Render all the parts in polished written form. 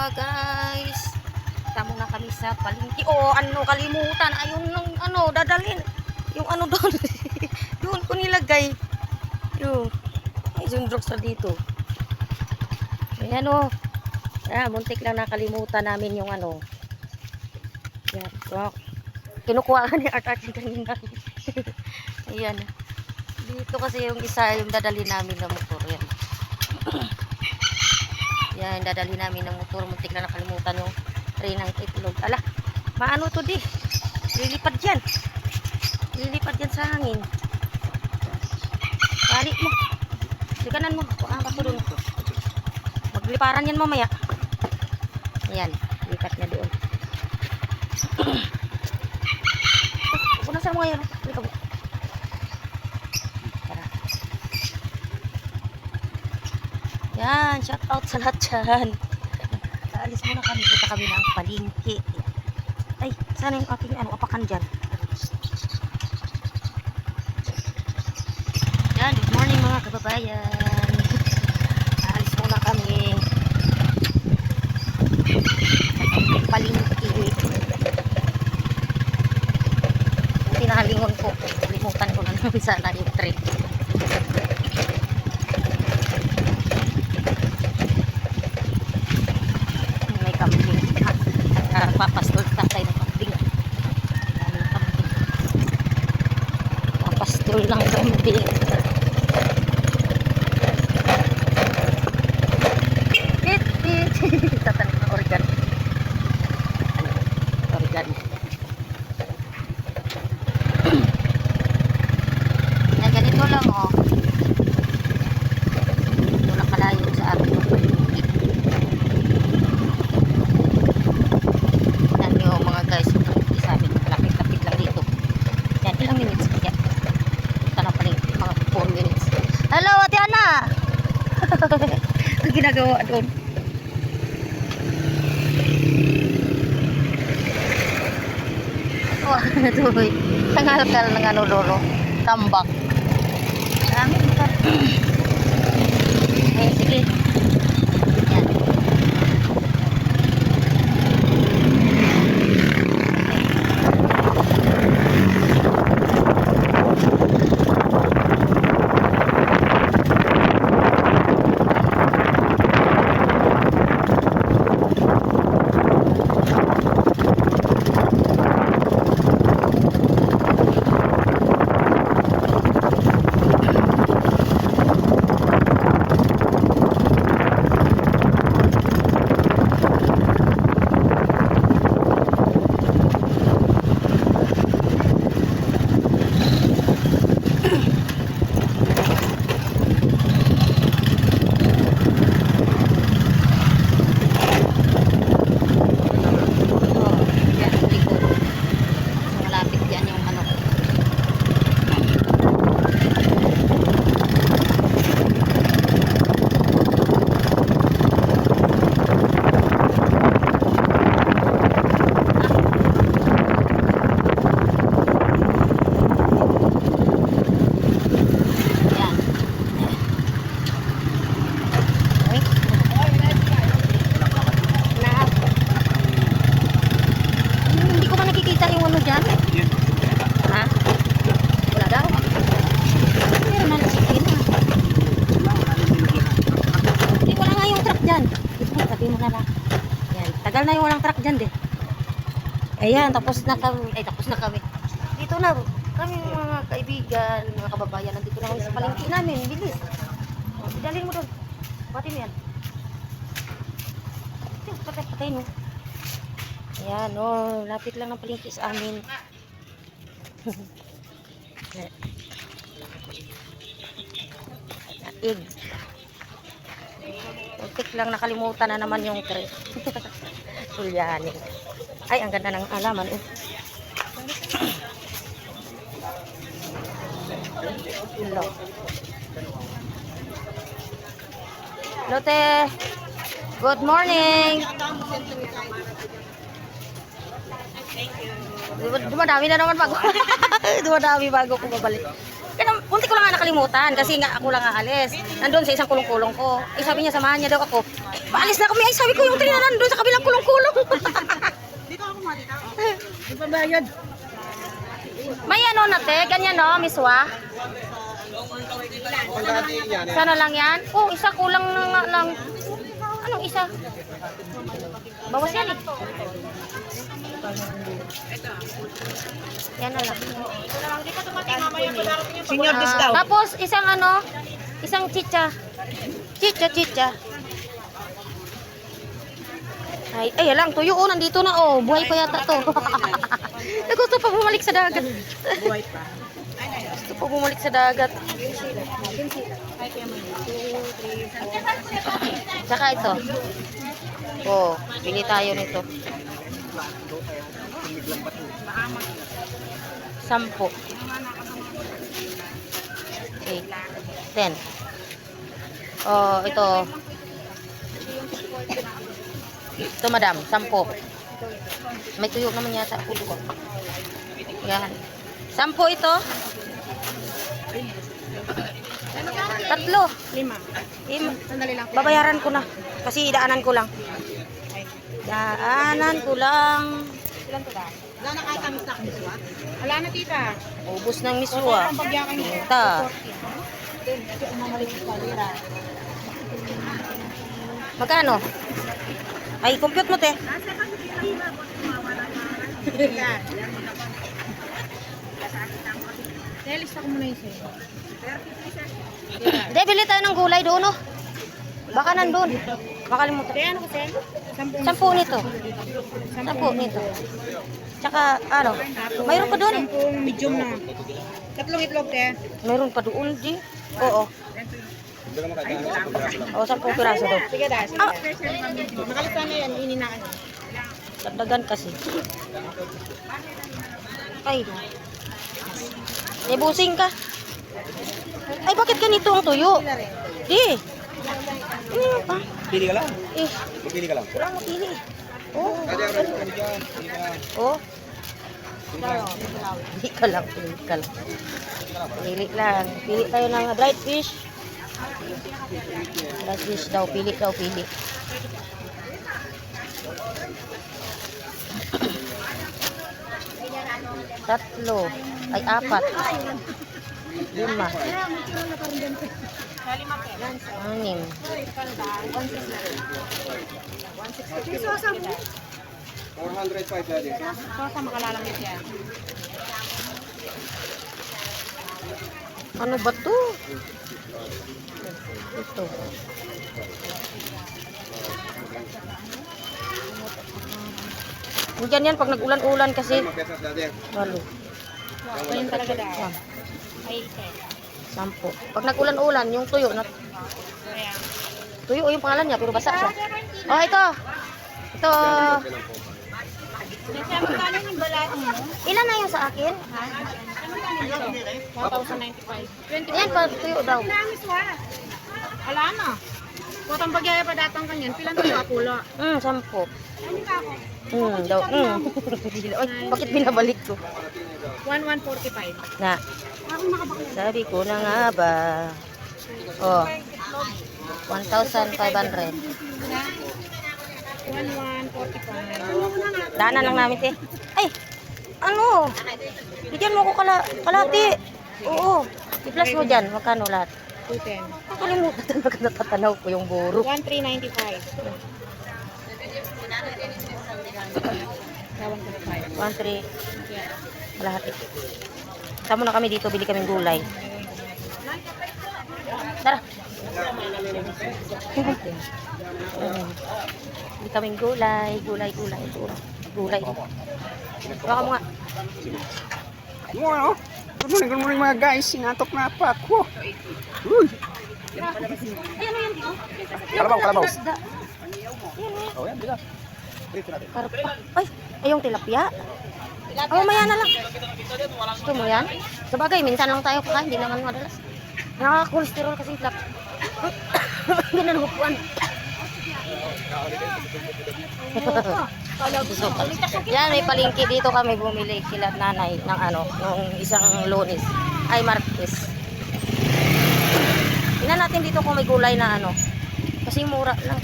mga guys. Tamo na kami sa palengke. Oh, ano kalimutan. Ayun nung ano dadalhin. Yung ano doon. Doon ko nilagay. Yung sundrok sa dito. Ayan oh. Muntik lang nakalimutan namin yung ano. Yan. Wow. Kinukuha ka ni Art yung kanina. Ayan. Dito kasi yung isa yung dadalhin namin na motor. Yan. Yan, dadali namin ng motor. Muntik na nakalimutan yung tray ng itlog. Ala, maano to di? Lilipad yan. Lilipad yan sa hangin. Tali mo. Siganan mo. Kuha ko doon. Magliparan yan mamaya. Ayan, lipat niya doon. Kung nasa mo ngayon. Lika mo. Yan, shout out sa lahat dyan. Alis muna kami. Punta kami ng palengke. Ay, sana yung aking apakan dyan. Yan, good morning mga kababayan. Alis muna kami. Palengke. Buti nakalingon ko. Limutan ko na namin sana yung trip. Papastol tatay ng kambing. Papastol ng kambing. Tatanim ng organ. Organ. Na ganito lang oh. Ito lang kalayo sa amin. Hello, Ate Ana. Ang ginagawa doon. Oh, tuloy. Tangalkal ng ano lolo. Tambak. Dami ka. Eh, sige. Yan. Tagal na yung walang truck dyan din. Ayan, tapos na kami. Ay, tapos na kami. Dito na, kami mga kaibigan, mga kababayan, nandito na kami sa palengke namin. Bilis. Idalhin mo doon. Pati mo yan. Patay mo. Ayan, oh, lapit lang ng palengke sa amin. Egg. Muntik lang nakalimutan na naman yung tray. Sulyani. Ay, ang ganda ng alaman. Hello. Lote. Good morning. Dumadami na naman bago. Dumadami bago ko babalik. Kaya munti ko lang nga nakalimutan kasi nga ako lang aalis. Nandun sa isang kulong-kulong ko. Eh sabi niya samahan niya daw ako. Paalis na kami. Ay sabi ko yung tray na nandun sa kabila. bayad. May ano na te, ganyan no, miswa. Sana lang yan? Oh, isa kulang na nga lang. Anong isa? Bawas yan eh. Yan na lang. Senior discount. Tapos isang ano, isang chicha. Chicha. Ay, lang, tuyo oh, nandito na oh. Buhay pa yata to. Gusto pa bumalik sa dagat. Buhay pa. Gusto pa bumalik sa dagat. Tsaka ito. Oh, pili tayo nito. 10. Okay. 10. Oh, ito. Ito, madam. 10. May tuyo naman yata. Yan. 10 ito. 3. 5. Sandali lang. Babayaran ko na. Kasi daanan ko lang. Daanan ko lang. Ilan to ba? Wala na kahit ang stock miswa? Wala na tita. Ubus ng miswa. Ang pagyakan niya. Ita. Kasi umamalik sa lira. Magkano? Ay, compute mo, te. Lista ko muna yung sa'yo. Hindi, bili tayo ng gulay doon, oh. Baka nandun. Makalimutan. Kaya ano kasi? 10 10 nito. 10 nito. Tsaka, ano, mayroon pa doon eh. 10 medium na. 3 itlog, te. Mayroon pa doon, G. Oo. O, 10 piraso doon. Sige, das. Ah, Makalista na yan. Ini na kayo. dagdagan kasi. Ay. May busing ka. Ay, bakit ganito ang tuyo? Di. Ano yun pa? Pili ka lang. Eh, Pili ka lang. wala mo pili. Oh. Oh. Pili ka lang. Pili lang. Pili tayo ng dried fish. Dried fish daw. Pili. 3. Ay, 4. 5. 6. 405 daddy. Sa makalalamit yan. Ano ba to? Ito. Diyan yan pag nag-ulan-ulan kasi. Pesos daddy. Walo. Ganyan talaga daw. Yan. Ay, 10. Pag nag-ulan-ulan, yung tuyo na Kaya. tuyo yung pangalan niya pero basa siya. Oh, ito. Ito. Magkano yung balat mo? Ilan na yung sa akin? 1,095. Ayan pa tuyo daw. Wala na. Kutang pagyaya pa datang kanyan. Pilan to yung apulo? 10. Ano ka ako? Daw. Ay, bakit binabalik ko? 1,145. Na. Sabi ko na nga ba. Oh. 1,500. 1,145. Daanan lang namin, te. Ay! Ano? Bigyan mo ko kalati. Oo. I-plus mo dyan. Magkano lahat? 210. Nakalimutan na natatanaw ko yung buro. 1,395. 1,300. Kalahati. Tama na kami dito. Bili kaming gulay. Tara. Bili kaming gulay. Gulay. Baka mo nga. Wow. Good morning mga guys. Sinatok na pa ako. Uy. Ay, ano yan? Kalabaw. Isda. Oh, yan, bigas. Prito natin. Karpa. Ay, yung tilapia. Oh, maya na lang. Gusto mo yan? Sabagay, minsan lang tayo kakain. Hindi naman madalas. Nakaka-cholesterol kasi tilap. Hindi na nagupuan. Yan, may palengke dito kami bumili sila nanay ng ano, nung isang Lunes. Ay, Martes. Tingnan natin dito kung may gulay na ano. Kasi mura lang.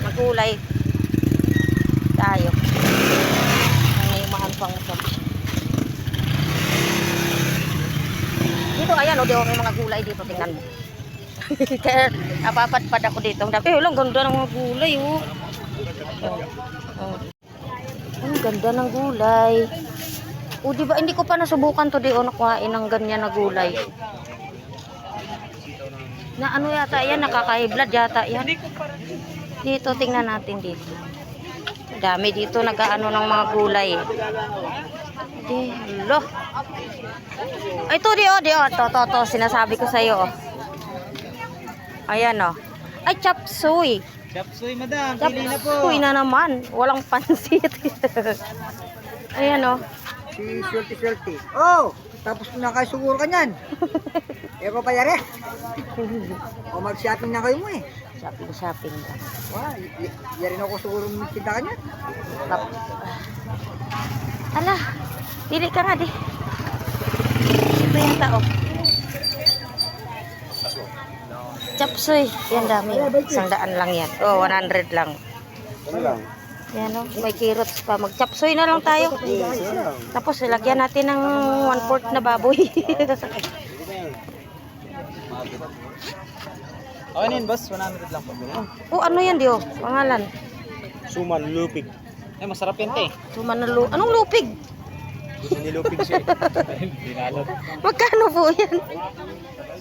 Magulay tayo. di ako may mga gulay dito, tingnan mo. Kaya napapadpad ako dito. Eh, lang ganda ng mga gulay, oh. Oh. Ang ganda ng gulay. O, di ba, hindi ko pa nasubukan to, di o nakuhain ng ganyan na gulay. Na ano yata yan, nakaka-blood yata yan. Dito, tingnan natin dito. Dami dito, nag-ano ng mga gulay. Di, lo. Ito, di o, to, sinasabi ko sa'yo, oh. Ayan, oh. Ay, chop suey. Chop suey, madam. Chop suey na naman. Walang pansit. Ayan, oh. Si Swerte. Oh, tapos na kayo siguro ka niyan. Eh, papayari. O, mag-shopping na kayo mo eh. Shopping. Wah, yarin ako siguro magtinda ka niyan. Ala, dili ka nga, di. Ito yung tao. Chapsoy. Yan dami. 100 lang yan. Oh, 100 lang. Ano lang? Yan o. May carrots pa. Mag-chapsoy na lang tayo. Tapos, ilagyan natin ng 1/4 na baboy. Okay na yun, boss. 100 lang po. Oh, ano yan, Dio? Pangalan. Suman, lupig. Eh, masarap yan, te. Anong lupig? Nilupig siya. Binalot. Magkano po yan?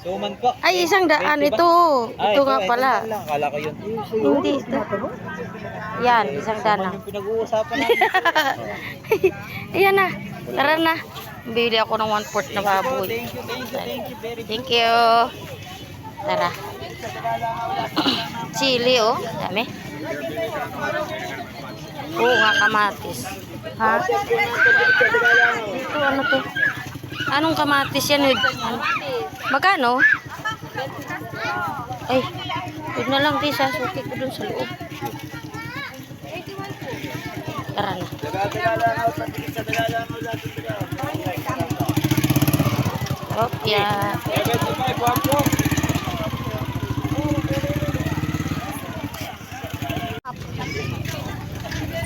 Suman po. Ay, 100 ito. Ito nga pala. Akala ko yun. Hindi ito. Yan, 100 na. Yung pinag-uusapan natin. Ayan na. Tara na. Bili ako ng 1/4 na baboy. Thank you. Tara. Chili, oh. Dami. Oo nga, kamatis. Ha? Ito, ano to? Anong kamatis yan? Magkano? Ay, yun na lang, di sasuki ko dun sa loob. Tara na. Opya.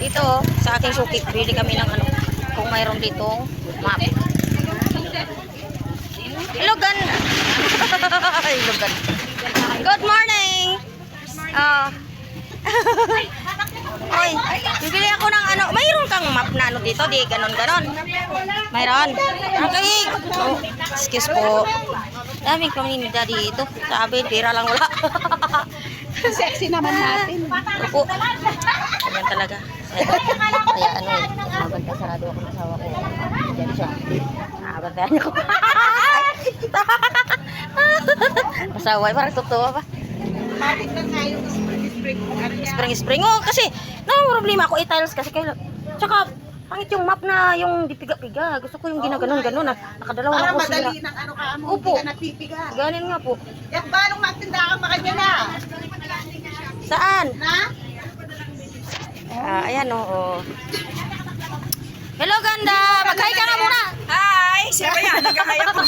Dito, sa aking suki, bili kami ng ano, kung mayroon dito, map. Ilogan. Ilogan. Good morning. Oy, bibili ako ng ano, mayroon kang map na ano dito, di ganon. Mayroon. Okay. Oh, excuse po. Daming paninda dito. Sabi, tira lang wala. Sexy naman natin. Opo. Ganyan talaga. Kaya ano eh, mabanta sarado ako ng asawa ko. Diyan siya. Nabantayan niya ko. Masaway, parang totoo pa. Matik na nga yung Spring. Oh, kasi, problema ako i-tiles kasi kayo. Tsaka, pangit yung map na yung dipiga-piga. Gusto ko yung ginaganon-ganon na nakadalawa na para ako sila. madali ng ano ka mo, Opo. hindi ka napipiga. Ganin nga po. Yan ba nung magtinda ka makanya na? Saan? Na? Ayan oo. Hello, ganda! Mag-hi ka na muna! Hi! Siya ba yan? Nagkakaya ko.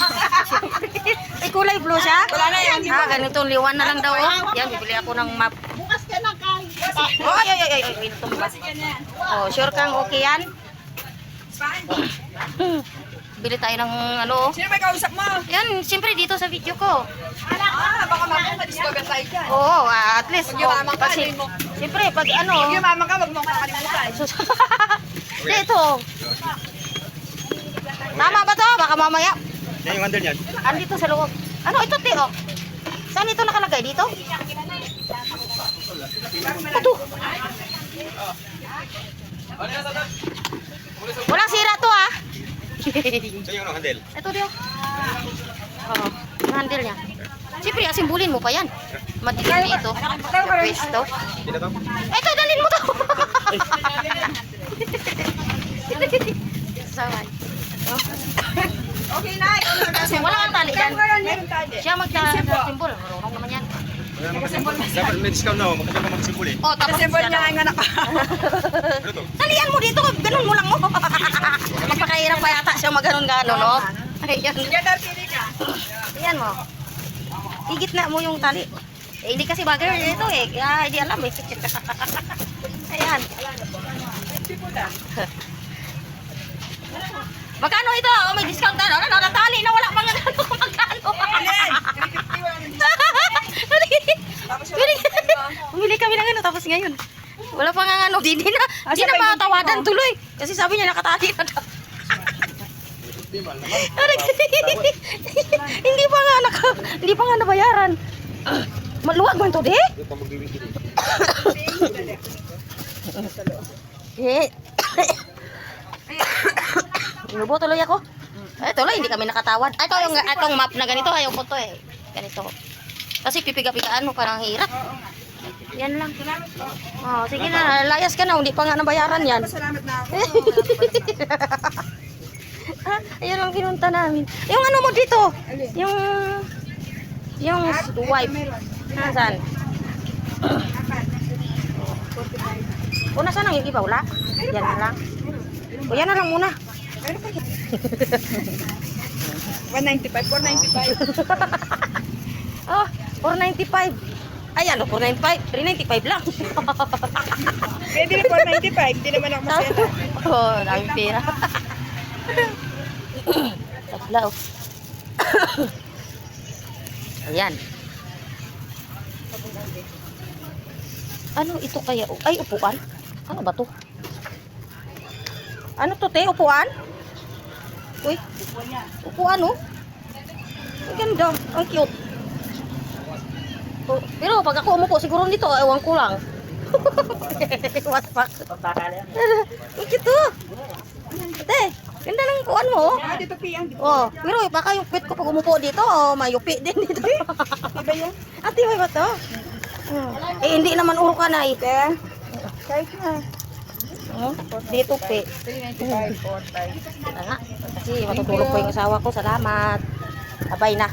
Ay, kulay blue siya? Wala na yan. Ganitong liwan na lang daw. Oh. Yan, bibili ako ng map. Bukas ka na kay. Oh, ay, mintum ba? Oh, sure kang okay yan? Bili tayo ng ano. Sino ba kausap mo? Yan, siyempre dito sa video ko. Baka mamaya ma-discover tayo dyan. Oo, at least. Yumaman ka, Kasi, hindi mo. siyempre, pag ano. Yumaman ka, wag mo kakalimutan. Dito. Tama ba to? Baka mamaya. Yan yung handle yan. Andito sa loob. Ano ito, Tio? Saan ito nakalagay? Dito? Ito. Walang sira to, ha? Saan yung handle? Ito, Tio. Oo, yung handle niya. Siyempre, asimbulin mo pa yan. Matigas ito. Pwesto. Ito, dalhin mo to. Saway. Okay na, ikaw na kasi. Wala kang tali dyan. Siya magtasimbol. Marunong naman yan. Dapat may discount na ako. Magkakita mag-simbol eh. Oh, tapos Kasi siya niya na. ang anak ka. Ano to? Talian mo dito. Ganun mo lang mo. Magpakahirap pa yata siya maganon-ganon, no? Ayan. Yan ang pili ka. Ayan mo. Higit na mo yung tali. Eh, hindi kasi bagay ito eh. Kaya hindi alam eh. Ayan. Magkano ito? Oh, may discount ka. Ano, natali na wala pang ano. Magkano? Bumili kami ng ano, tapos ngayon. Wala pa nga ano, di na matawadan tuloy. Kasi sabi niya nakatali na daw. Hindi pa nga nabayaran. Maluwag man to, di? Inubo tuloy ako. Ay, tuloy, hindi kami nakatawad. Ay, itong map na ganito, ayaw ko to eh. Ganito. Kasi pipiga-pigaan mo, parang hirap. Yan lang. Oh, sige na, layas ka na, hindi pa nga nabayaran yan. Salamat na ako. Ayun ang pinunta namin. Yung ano mo dito? Yung wipe. Nasaan? O, nasaan ang yung iba? Wala? Yan na lang. O, yan na lang muna. 195, 495. Oh, 495. Ay, ano, 495? 395 lang. Pwede rin 495, hindi naman ako masaya. Oh, daming pera. Tablaw. Ayan. Ano ito kaya? Ay, upuan. Ano ba to? Ano to, te? Upuan? Uy. Upuan, oh. Ang ganda. Ang cute. Oh, pero pag ako umupo, siguro nito, ewan ko lang. What fuck? Ang cute, oh. Te, ganda ng upuan mo, oh. Ah, dito piyang. Oh, pero baka yung pet ko pag umupo dito, oh, mayupi din dito. Iba yun? Ate, may ba to? Eh, hindi naman urukan na eh. Kahit na. Dito, pe. 395, 495. Nga, kasi matutulog po yung asawa ko. Salamat. Abay na.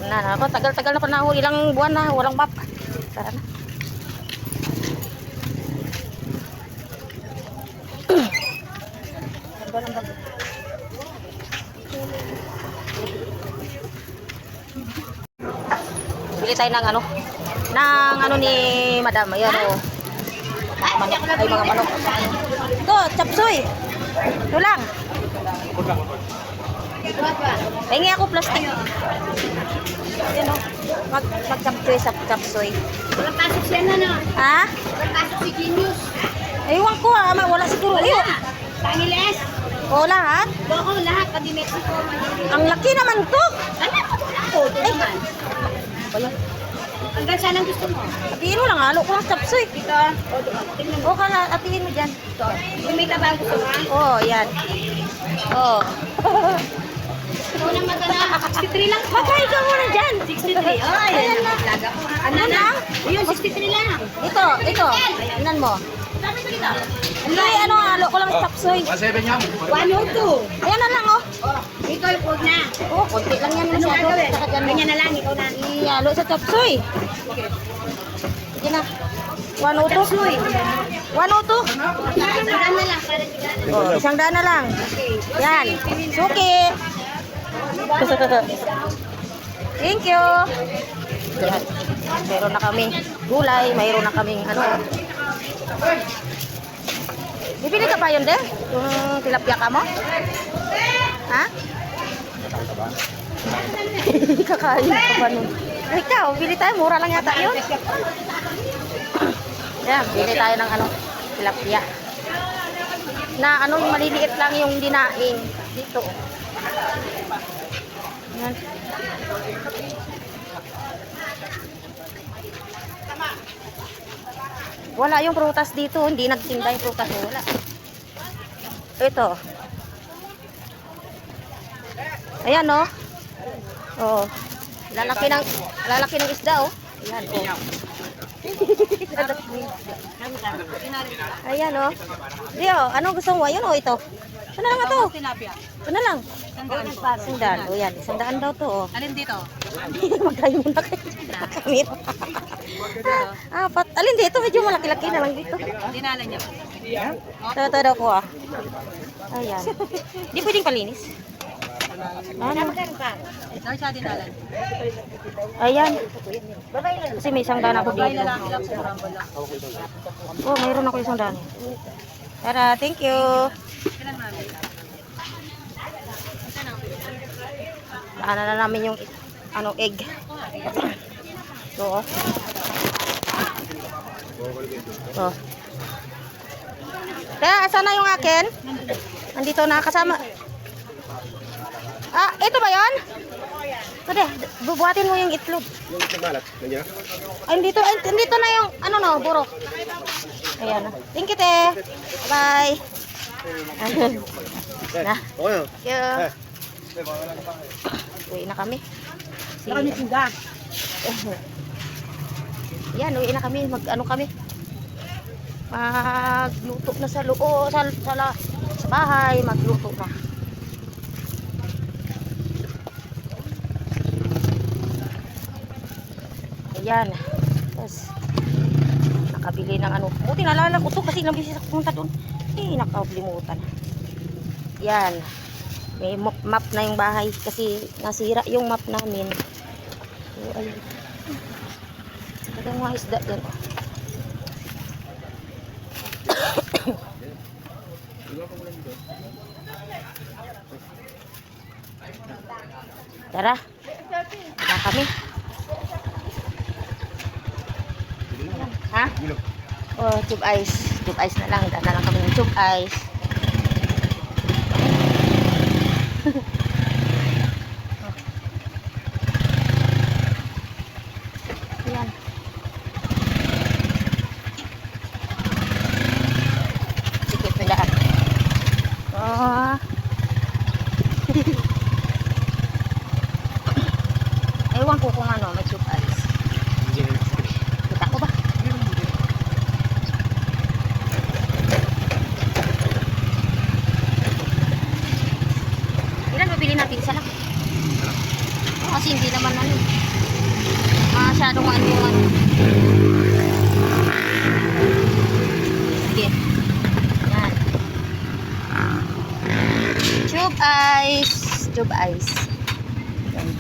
Ako, tagal-tagal na panahon. Ilang buwan na, walang map. Tara na. Bili tayo ng ano ni Madam. Ayan o. Manok, ay mga manok. Ito, chapsoy. Ito lang. Pahingi ako plastic. Ayan o. Mag-chapsoy sa chapsoy. Walang pasok siya na, no? Ha? Walang pasok si Genius. Ewan ko ha. Wala siguro. Ayun. Tangiles. O lahat. Boko, lahat. Pati Mexico. Ang laki naman to. Ano? Ako, ito naman. Ayun. Hanggang saan ang gusto mo? Atiin mo lang. Halo ko lang chapsoy. Dito. O, doon. Tingnan mo. O kala, atiin mo dyan. Ito. Yung may taba ang gusto mo, ha? Oh, yan. Oh. Ito na magana. 63 lang. Magkay ka muna dyan. 63. Ay, Ayan na. Laga ko. Ano na? Ayun, 63 lang. Ito. Tingnan mo. Sabi ko dito. Ay, ano, halo ko lang chapsoy. 102. Ayan na lang, oh. Ikaw, huwag na. Oh, konti lang yan Ano masyado. gagawin? Saka dyan mo. Ganyan na lang, ikaw na. Ihalo sa chapsoy. Sige na. 102. 102. Sandaan na lang. Para sigurado. Oh, isang daan na lang. Yan. Suki. Thank you. Yan. Meron na kaming gulay. Mayroon na kaming ano. Bibili ka pa yun, de? Yung tilapia ka mo? Ha? Kakain ka pa nun. Ay, ikaw, bili tayo. Mura lang yata yun. Yan, bili tayo ng ano, tilapia. Na ano, yung maliliit lang yung dinaing. Dito. Yan. Wala yung prutas dito. Hindi nagtinda yung prutas. Wala. Ito. Ayan, no? Oh. Lalaki ng isda, oh. Ayan, oh. Ayan, oh. Dio, anong gusto mo? Ayun, oh, ito. Ito na lang ito. Ito na lang. Sandaan. O yan, sandaan daw to, oh. Alin dito? Magkayo muna kayo. Kamera. Alin dito? Medyo malaki-laki na lang dito. Dinala niya. Ito daw po, ah. Ayan. Di pwedeng palinis. Ano? Ito siya dinala. Ayan. Kasi may isang daan ako dito. Oh, mayroon ako isang daan. Tara, thank you. Kailan mami? Daanan na namin yung ano egg. So, oh. Kaya, asan na yung akin? Andito na kasama. Ah, ito ba yan? Pwede, bubuhatin mo yung itlog. Yung malat, kanya? Ay, dito na yung, ano no, burok. Ayan na. Thank you, te. Bye. Na. Okay. Thank you. Uwi na kami. Yan, uwi na kami. Mag-ano kami. Magluto na sa loob, sa bahay. Magluto na. Ayan. Tapos, nakabili ng ano. Buti naalala ko to kasi ilang beses ako pumunta doon. Nakalimutan. Yan. May map na yung bahay kasi nasira yung map namin. So, ayun. Magandang mga isda dyan. Tara. Tara kami. Ha? Oh, tube ice. Tube ice na lang. Daan na lang kami ng tube ice. Yan. Sikip na daan. Oh. Ewan ko kung ano, may tube ice. Kita ko ba? Ilan mabili natin? Isa lang. Kasi hindi naman ano. Masyadong ano yung ano. Sige. Yan. Tube ice. Tube ice. Yan.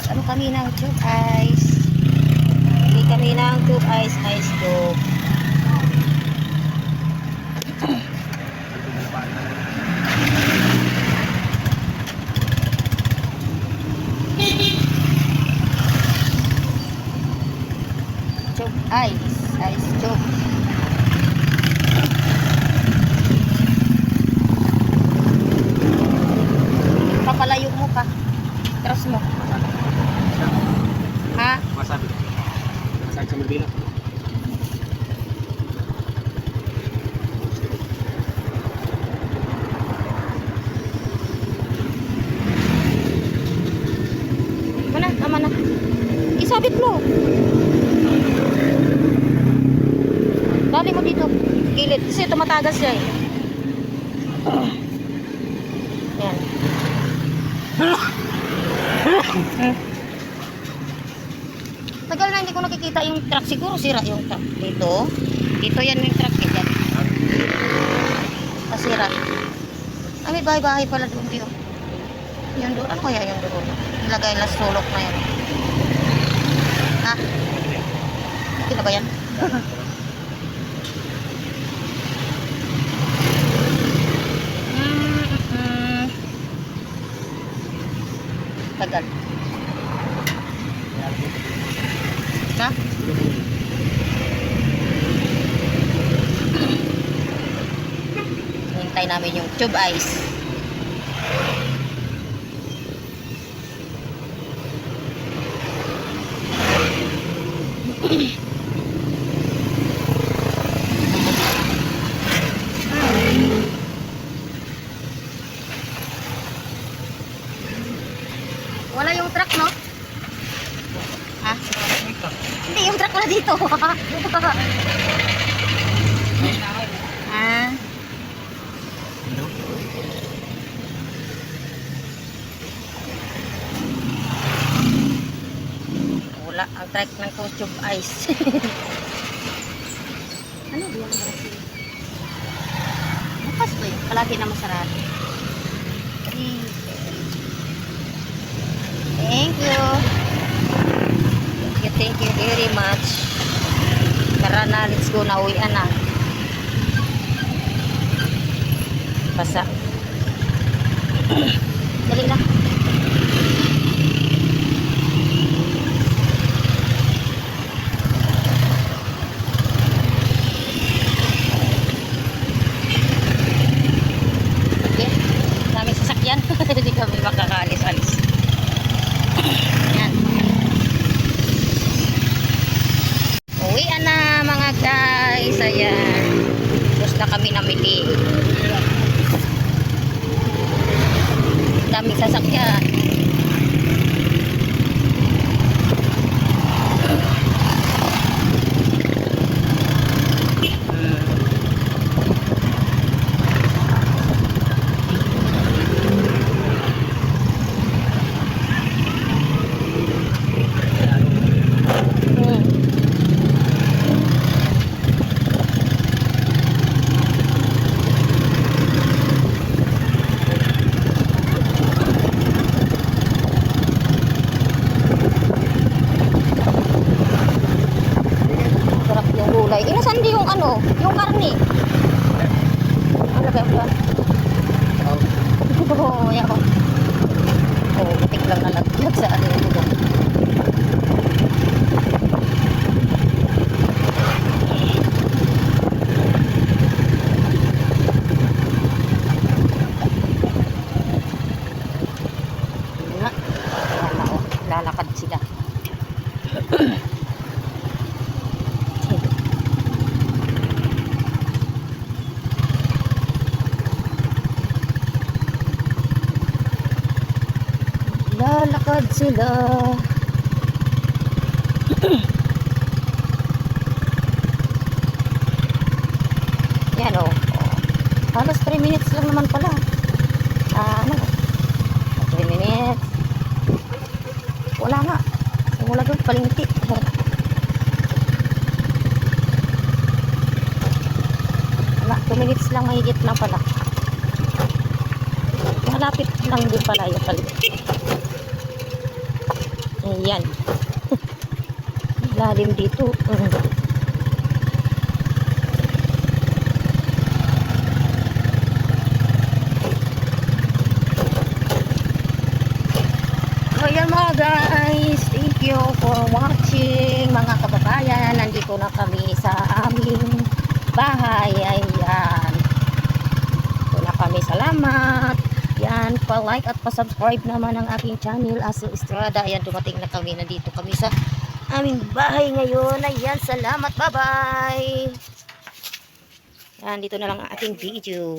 Ano kami ng tube ice. Bili kami ng tube ice. Ice tube. Tube ice. Ice tube. Papalayo mo pa. Trust mo. Ha? Masabi. Masabi sa Malbina. Mana? Tama na. Isabit mo. Dali mo dito. Gilid. Kasi tumatagas siya eh. Yan. Tagal na hindi ko nakikita yung truck. Siguro sira yung truck. Dito. Dito yan yung truck eh. Yan. Pasira. Ay, may bahay-bahay pala doon dito. Yun doon. Ano kaya yung doon? Ilagay lang sulok na yan. Ha? Okay na ba yan? Tagal. Na? Hintay namin yung tube ice. Wala yung truck, no? Ha? Hindi, yung truck wala dito. Ah. Wala ang truck ng tube ice. Ano ba yan? Bukas to yun. Kalagi na masarado. Thank you. Thank you very much. Tara na, let's go na. Uwian na. Basa. Dali na. ayan. Tapos na kami namili. Daming sasakyan. Sarap yung gulay. Inasan di yung ano? Yung karne. Ano ba ba? Oo, yan ko. Oo, butik lang nalaglag sa ano yung gulay. Nga. Ayan na, oh. Lalakad sila. Lalakad sila. Yan o. Halos 3 minutes lang naman pala. Ano? 3 minutes. Wala nga. Wala doon palingki. Wala, 2 minutes lang mahigit lang pala. Malapit lang din pala yung palingki. Ayan. Lalim dito. Ayan mga guys. Thank you for watching. Mga kababayan, nandito na kami sa aming bahay. Ayan. Ito na kami. Salamat. Yan, pa-like at pa-subscribe naman ang aking channel, Aso Estrada. Ayan, dumating na kami. Nandito kami sa aming bahay ngayon. Ayan, salamat. Bye-bye. Yan, dito na lang ang ating video.